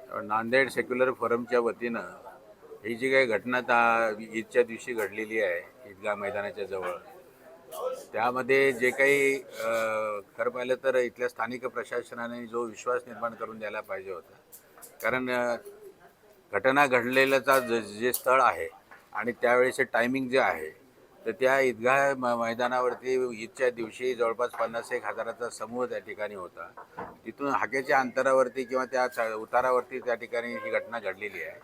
Nanded secular फोरमच्या वतीनं ही जी काही घटना ईदच्या दिवशी घडलेली आहे ईदगाह मैदानाच्या जवळ, त्यामध्ये जे काही खरं पाहिलं तर इथल्या स्थानिक प्रशासनाने जो विश्वास निर्माण करून द्यायला पाहिजे होता. कारण घटना घडलेल्याचा जे स्थळ आहे आणि त्यावेळेचे टायमिंग जे आहे, तर त्या ईदगाह मैदानावरती ईदच्या दिवशी जवळपास 50-1 हजाराचा समूह त्या ठिकाणी होता. तिथून हाकेच्या अंतरावरती किंवा त्या उतारावरती त्या ठिकाणी ही घटना घडलेली आहे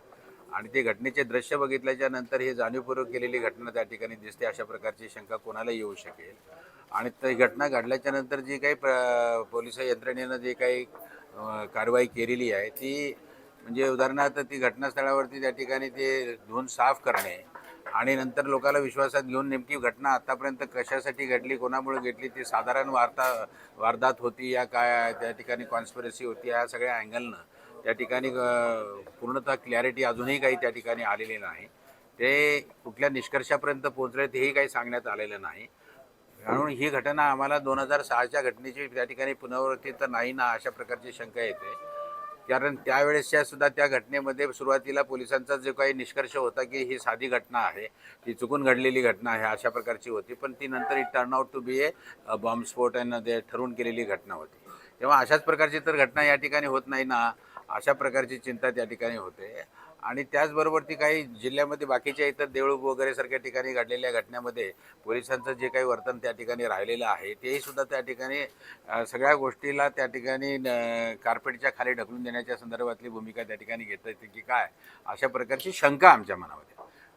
आणि ते घटनेचे दृश्य बघितल्याच्या नंतर ही जाणीवपूर्वक केलेली घटना त्या ठिकाणी दिसते, अशा प्रकारची शंका कोणाला येऊ शकेल. आणि ती घटना घडल्याच्या नंतर जी काही पोलीस यंत्रणेनं जे काही कारवाई केलेली आहे ती म्हणजे उदाहरणार्थ ती घटनास्थळावरती त्या ठिकाणी ते धुवून साफ करणे आणि नंतर लोकांना विश्वासात घेऊन नेमकी घटना आतापर्यंत कशासाठी घडली, कोणामुळे घडली, ती साधारण वारदात होती या काय त्या ठिकाणी कॉन्स्पिरसी होती, या सगळ्या अँगलनं त्या ठिकाणी पूर्णतः क्लॅरिटी अजूनही काही त्या ठिकाणी आलेली नाही. ते कुठल्या निष्कर्षापर्यंत पोहोचले तेही काही सांगण्यात आलेलं नाही. म्हणून ही घटना आम्हाला 2006च्या घटनेची त्या ठिकाणी पुनरावृत्ती तर नाही ना, अशा प्रकारची शंका येते. कारण त्यावेळेसच्या सुद्धा त्या घटनेमध्ये सुरुवातीला पोलिसांचा जो काही निष्कर्ष होता की ही साधी घटना आहे, ती चुकून घडलेली घटना आहे अशा प्रकारची होती, पण ती नंतर it turn out to be बॉम्बस्फोट आणि ते ठरवून केलेली घटना होती. तेव्हा अशाच प्रकारची तर घटना या ठिकाणी होत नाही ना, अशा प्रकारची चिंता त्या ठिकाणी होते. आणि त्याचबरोबर ती काही जिल्ह्यामध्ये बाकीच्या इतर देऊळ वगैरे सारख्या ठिकाणी घडलेल्या घटनेमध्ये पोलिसांचं जे काही वर्तन त्या ठिकाणी राहिलेलं आहे तेही सुद्धा त्या ठिकाणी सगळ्या गोष्टीला त्या ठिकाणी कार्पेटच्या खाली ढकलून देण्याच्या संदर्भातली भूमिका त्या ठिकाणी घेता येते की काय, अशा प्रकारची शंका आमच्या मनामध्ये.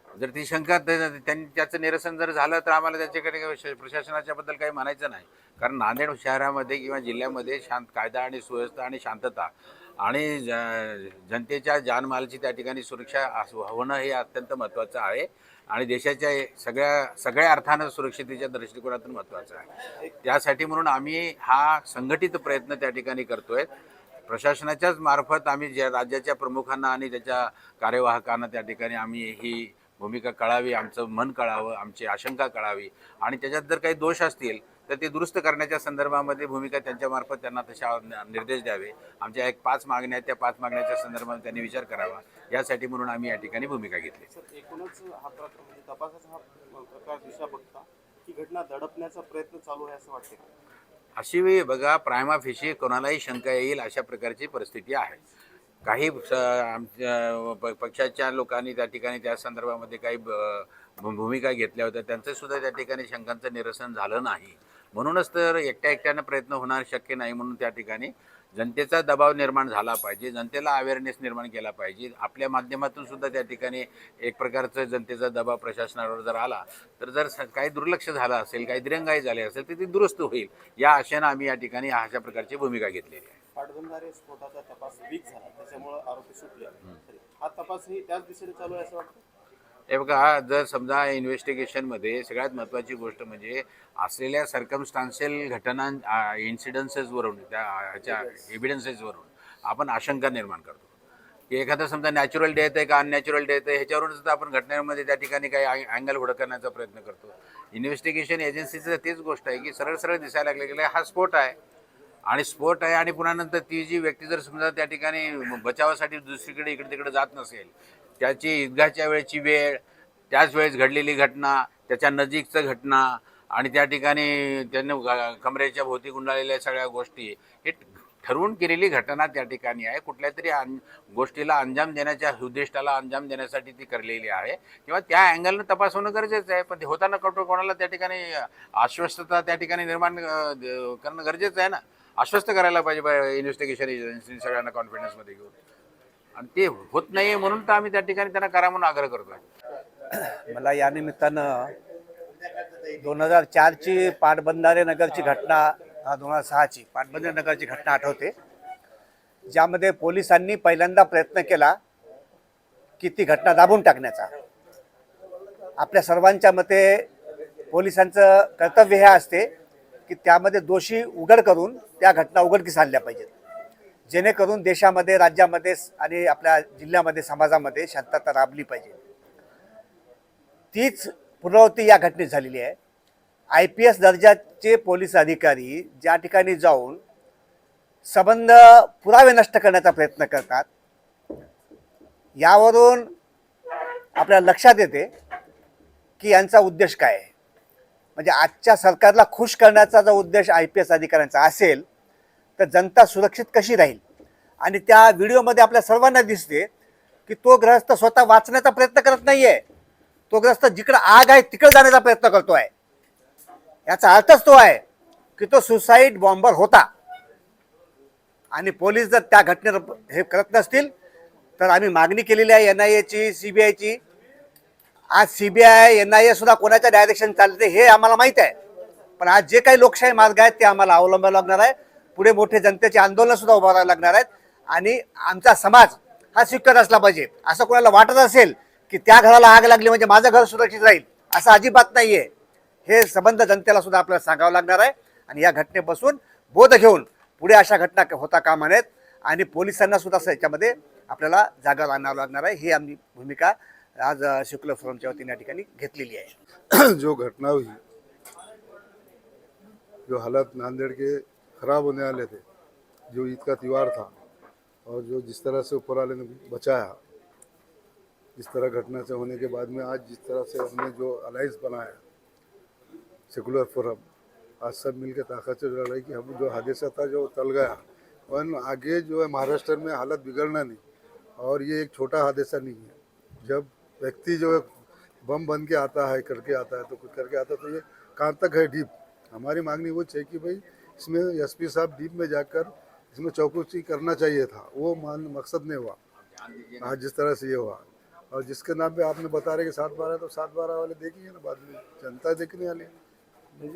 जर ती शंका त्यांनी त्याचं निरसन जर झालं तर आम्हाला त्याच्याकडे प्रशासनाच्याबद्दल काही म्हणायचं नाही. कारण नांदेड शहरामध्ये किंवा जिल्ह्यामध्ये कायदा आणि सुव्यवस्था आणि शांतता आणि जनतेच्या जानमालाची त्या ठिकाणी सुरक्षा होणं हे अत्यंत महत्त्वाचं आहे आणि देशाच्या सगळ्या अर्थानं सुरक्षितेच्या दृष्टिकोनातून महत्त्वाचं आहे. त्यासाठी म्हणून आम्ही हा संघटित प्रयत्न त्या ठिकाणी करतोय. प्रशासनाच्याच मार्फत आम्ही ज्या राज्याच्या प्रमुखांना आणि त्याच्या कार्यवाहकांना त्या ठिकाणी आम्ही ही भूमिका कळावी, आमचं मन कळावं, आमची आशंका कळावी आणि त्याच्यात जर काही दोष असतील तर ते दुरुस्त करण्याच्या संदर्भामध्ये भूमिका त्यांच्यामार्फत त्यांना तशा निर्देश द्यावे. आमच्या 5 मागण्या आहेत, त्या 5 मागण्याच्या संदर्भात त्यांनी विचार करावा, यासाठी म्हणून आम्ही या ठिकाणी भूमिका घेतली. एकूणच हा म्हणजे तपासाचा हा प्रकार दिशा बघता ही घटना दडपण्याचा प्रयत्न चालू आहे असं वाटते. अशी वेळी बघा, प्रायमा फेशी कोणालाही शंका येईल अशा प्रकारची परिस्थिती आहे. काही आमच्या पक्षाच्या लोकांनी त्या ठिकाणी त्या संदर्भामध्ये काही भूमिका घेतल्या होत्या, त्यांचं सुद्धा त्या ठिकाणी शंकांचं निरसन झालं नाही. म्हणूनच तर एकट्यानं प्रयत्न होणार शक्य नाही. म्हणून त्या ठिकाणी जनतेचा दबाव निर्माण झाला पाहिजे, जनतेला अवेअरनेस निर्माण केला पाहिजे. आपल्या माध्यमातून सुद्धा त्या ठिकाणी एक प्रकारचं जनतेचा दबाव प्रशासनावर जर आला तर जर काही दुर्लक्ष झालं असेल, काही दिरंगाई झाली असेल तर ती दुरुस्त होईल, या आशेनं आम्ही या ठिकाणी अशा प्रकारची भूमिका घेतलेली आहे. पाटबंधारे स्फोटाचा तपास वीक झाला, त्याच्यामुळे आरोपी सुटले. हा तपासही त्याच दिशेने चालू आहे असं वाटतं. हे बघा, जर समजा इन्व्हेस्टिगेशनमध्ये सगळ्यात महत्त्वाची गोष्ट म्हणजे असलेल्या सर्कमस्टान्शियल घटना इन्सिडन्सेसवरून, त्या ह्याच्या एव्हिडन्सेसवरून आपण आशंका निर्माण करतो की एखादा समजा नॅचरल डेथ आहे का अननॅचरल डेथ आहे, ह्याच्यावरून सुद्धा आपण घटनेमध्ये त्या ठिकाणी काही अँगल हुडकण्याचा प्रयत्न करतो. इन्व्हेस्टिगेशन एजन्सीचं तेच गोष्ट आहे की सरळ सरळ दिसायला लागले की हा स्फोट आहे आणि स्फोट आहे आणि पुन्हा नंतर ती जी व्यक्ती जर समजा त्या ठिकाणी बचावासाठी दुसरीकडे इकडे तिकडे जात नसेल, त्याची ईदगाहच्या वेळची वेळ, त्याच वेळेस घडलेली घटना, त्याच्या नजीकचं घटना आणि त्या ठिकाणी त्यांनी कमरेच्या भोवती गुंडाळलेल्या सगळ्या गोष्टी, हे ठरवून केलेली घटना त्या ठिकाणी आहे. कुठल्या तरी गोष्टीला अंजाम देण्याच्या उद्दिष्टाला अंजाम देण्यासाठी ती करलेली आहे किंवा त्या अँगलनं तपास होणं गरजेचं आहे. पण ते होताना कोणाला त्या ठिकाणी आश्वस्तता त्या ठिकाणी निर्माण करणं गरजेचं आहे ना. आश्वस्त करायला पाहिजे इन्व्हेस्टिगेशन एजन्सी सगळ्यांना कॉन्फिडन्समध्ये घेऊन, आणि ते होत नाही म्हणून तर आम्ही त्या ठिकाणी त्यांना करा म्हणून आग्रह करतोय. मला या निमित्तानं 2004ची पाटबंधारे नगरची घटना, 2006ची पाटबंधारे नगरची घटना आठवते, ज्यामध्ये पोलिसांनी पहिल्यांदा प्रयत्न केला की ती घटना दाबून टाकण्याचा. आपल्या सर्वांच्या मते पोलिसांचं कर्तव्य हे असते की त्यामध्ये दोषी उघड करून त्या घटना उघडकीस आणल्या पाहिजेत, जेणेकरून देशामध्ये, राज्यामध्ये आणि आपल्या जिल्ह्यामध्ये, समाजामध्ये शांतता राबली पाहिजे. तीच पुनरावृत्ती या घटनेत झालेली आहे. IPS दर्जाचे पोलीस अधिकारी ज्या ठिकाणी जाऊन संबंध पुरावे नष्ट करण्याचा प्रयत्न करतात, यावरून आपल्या लक्षात येते की यांचा उद्देश काय आहे. म्हणजे आजच्या सरकारला खुश करण्याचा जो उद्देश IPS अधिकाऱ्यांचा असेल तर जनता सुरक्षित कशी राहील. आणि त्या व्हिडिओमध्ये आपल्या सर्वांना दिसते की तो ग्रहस्थ स्वतः वाचण्याचा प्रयत्न करत नाहीये, तो ग्रस्त जिकडे आग आहे तिकडे जाण्याचा प्रयत्न करतोय. याचा अर्थच तो आहे की तो सुसाईड बॉम्बर होता. आणि पोलीस जर त्या घटनेवर हे करत नसतील तर आम्ही मागणी केलेली आहे NIA ची, CBI ची. आज CBI NIA सुद्धा कोणाच्या डायरेक्शन चालते हे आम्हाला माहित आहे, पण आज जे काही लोकशाही मार्ग आहेत ते आम्हाला अवलंबायला लागणार आहे. पुढे मोठे जनतेचे आंदोलन सुद्धा उभारायला लागणार आहेत. आणि आमचा समाज हा स्वीकार असला पाहिजे. असं कोणाला वाटत असेल की त्या घराला आग लागली म्हणजे माझं घर सुरक्षित राहील, असं अजिबात नाहीये. हे संबंध जनतेला सुद्धा आपल्याला सांगावं लागणार आहे. आणि या घटनेपासून बोध घेऊन पुढे अशा घटना होता कामा नयेत. आणि पोलिसांना सुद्धा याच्यामध्ये आपल्याला जागा आणावं लागणार आहे. ही आमची भूमिका आज सेक्युलर फोरमच्या वतीने या ठिकाणी घेतलेली आहे. जो घटना हुई, जो हालात नांदेड़ के खराब होने वाले थे, जो ईद का त्यौहार था और जो जिस तरह से ऊपर वाले ने बचाया, जिस तरह घटना से होने के बाद में आज जिस तरह से हमने जो अलायंस बनाया सेकुलर फोरम, आज सब मिलकर ताकत से लड़ रही कि हम जो हादसा था जो टल गया, वन आगे जो है महाराष्ट्र में हालत बिगड़ना नहीं. और ये एक छोटा हादसा नहीं है. जब व्यक्ति जो है बम बन के आता है, करके आता है, तो कुछ करके आता है, तो ये कहाँ तक है डीप. हमारी मांगनी वो है कि भाई इसमें SP साहब डीप में जाकर इसमें चौकसी करना चाहिए था. वो मकसद नहीं हुआ आज जिस तरह से ये हुआ. और जिसके नाम पे आपने बता रहे कि 7/12, तो 7/12 वाले देखेंगे ना बाद में, जनता देखने वाली है.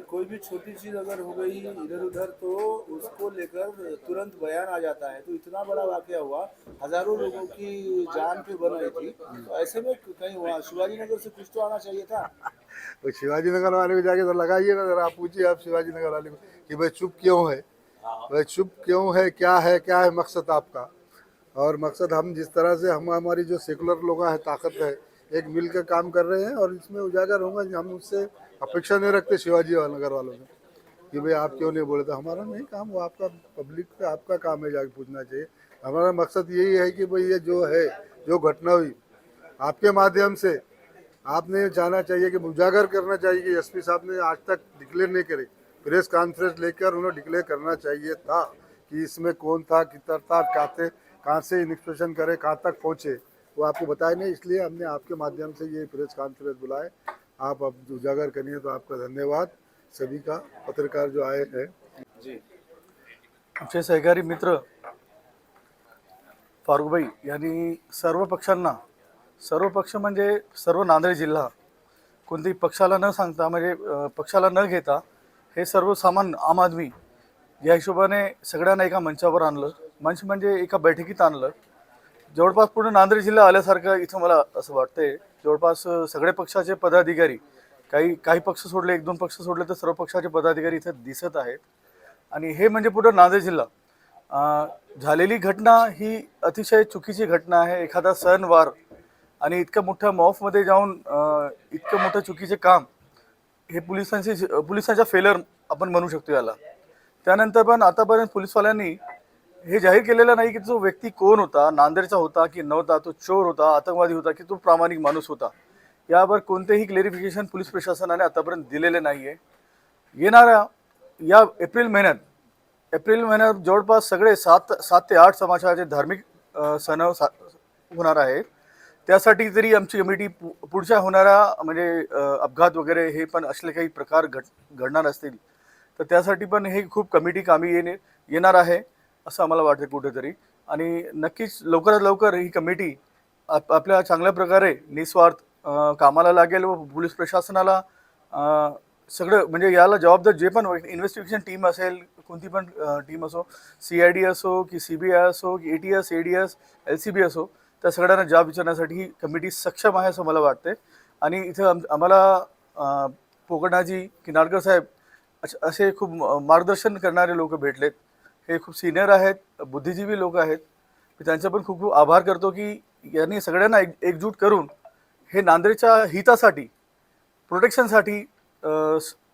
कोई भी छोटी चीज अगर हो गई इधर उधर तो उसको लेकर तुरंत बयान आ जाता है. तो इतना बड़ा वाकया हुआ, हजारों लोगों की जान पे बन रही थी, तो ऐसे में कहीं हुआ शिवाजी नगर से कुछ तो आना चाहिए था. तो शिवाजी नगर वाले को जाके तो लगाइए ना जरा, आप पूछिए आप शिवाजी नगर वाले को कि भाई चुप क्यों है, भाई चुप क्यों है, क्या है मकसद आपका. और मकसद हम जिस तरह से हमारी जो सेकुलर लोग हैं, ताकत है, एक मिल कर काम कर रहे हैं. और इसमें उजागर होगा. हम उससे अपेक्षा नहीं रखते शिवाजी नगर वालों से कि भाई आप क्यों नहीं बोले. तो हमारा नहीं काम, वो आपका पब्लिक का आपका काम है, जाके पूछना चाहिए. हमारा मकसद यही है कि भाई ये जो है, जो घटना हुई, आपके माध्यम से आपने जाना चाहिए कि उजागर करना चाहिए कि SP साहब ने आज तक डिक्लेयर नहीं करे. प्रेस कॉन्फ्रेंस लेकर उन्हें डिक्लेयर करना चाहिए था कि इसमें कौन था, कितना था, कहाँ से इन्वेस्टिगेशन करे, कहाँ तक पहुँचे, वो आपको बताया नहीं. इसलिए हमने आपके माध्यम से ये प्रेस कॉन्फ्रेंस बुलाए. आप अब उजागर करिए तो आपका धन्यवाद सभी का, पत्रकार जो आए हैं. जी आमचे सहकारी मित्र फारुकभाई यांनी सर्व पक्षांना, सर्व पक्ष म्हणजे सर्व नांदेड जिल्हा, कोणत्याही पक्षाला न सांगता, म्हणजे पक्षाला न घेता हे सर्व सामान आम आदमी या हिशोबाने सगळ्यांना एका मंचावर आणलं. मंच म्हणजे एका बैठकीत आणलं. जवळपास पूर्ण नांदेड जिल्हा आल्यासारखं इथं मला असं वाटतंय. जवळपास सगळे पक्षाचे पदाधिकारी, काही पक्ष सोडले, 1-2 पक्ष सोडले तर सर्व पक्षाचे पदाधिकारी इथं दिसत आहेत. आणि हे म्हणजे पूर्ण नांदेड जिल्हा. झालेली घटना ही अतिशय चुकीची घटना आहे. एखादा सणवार आणि इतक्या मोठ्या मॉफमध्ये जाऊन इतकं मोठं चुकीचे काम, हे पोलिसांच्या फेलर आपण म्हणू शकतो याला. त्यानंतर पण आतापर्यंत पोलिसवाल्यांनी हे जाहीर केलेलं नाही की तो व्यक्ती कोण होता, नांदेडचा होता की नव्हता, तो चोर होता, आतंकवादी होता की तो प्रामाणिक माणूस होता. यावर कोणतेही क्लेरिफिकेशन पोलीस प्रशासनाने आतापर्यंत दिलेले नाही आहे. येणाऱ्या या एप्रिल महिन्यात जवळपास सगळे 7 ते 8 समाजाचे धार्मिक सण होणार आहेत. त्यासाठी तरी आमची कमिटी पुढच्या होणाऱ्या म्हणजे अपघात वगैरे हे पण असले काही प्रकार घडणार असतील तर त्यासाठी पण हे खूप कमिटी कामी येणार आहे असं आम्हाला वाटतं कुठेतरी. आणि नक्कीच लवकरात लवकर ही कमिटी आपल्या चांगल्या प्रकारे निस्वार्थ कामाला लागेल व पोलीस प्रशासनाला सगळं म्हणजे याला जबाबदार जे पण इन्व्हेस्टिगेशन टीम असेल, कोणती पण टीम असो, CID असो की CBI असो की ATS, ADS, LCB असो, त्या सगळ्यांना जाब विचारण्यासाठी ही कमिटी सक्षम आहे असं मला वाटते. आणि इथं आम्हाला पोकटनाजी किनाळकर साहेब असे खूप मार्गदर्शन करणारे लोक भेटलेत. हे खूप सिनियर आहेत, बुद्धिजीवी लोक आहेत. मी त्यांचे पण खूप खूप आभार करतो की यांनी सगळ्यांना एकजूट करून हे नांदेडच्या हितासाठी, प्रोटेक्शनसाठी,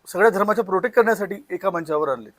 सगळ्या धर्माच्या प्रोटेक्ट करण्यासाठी एका मंचावर आणले.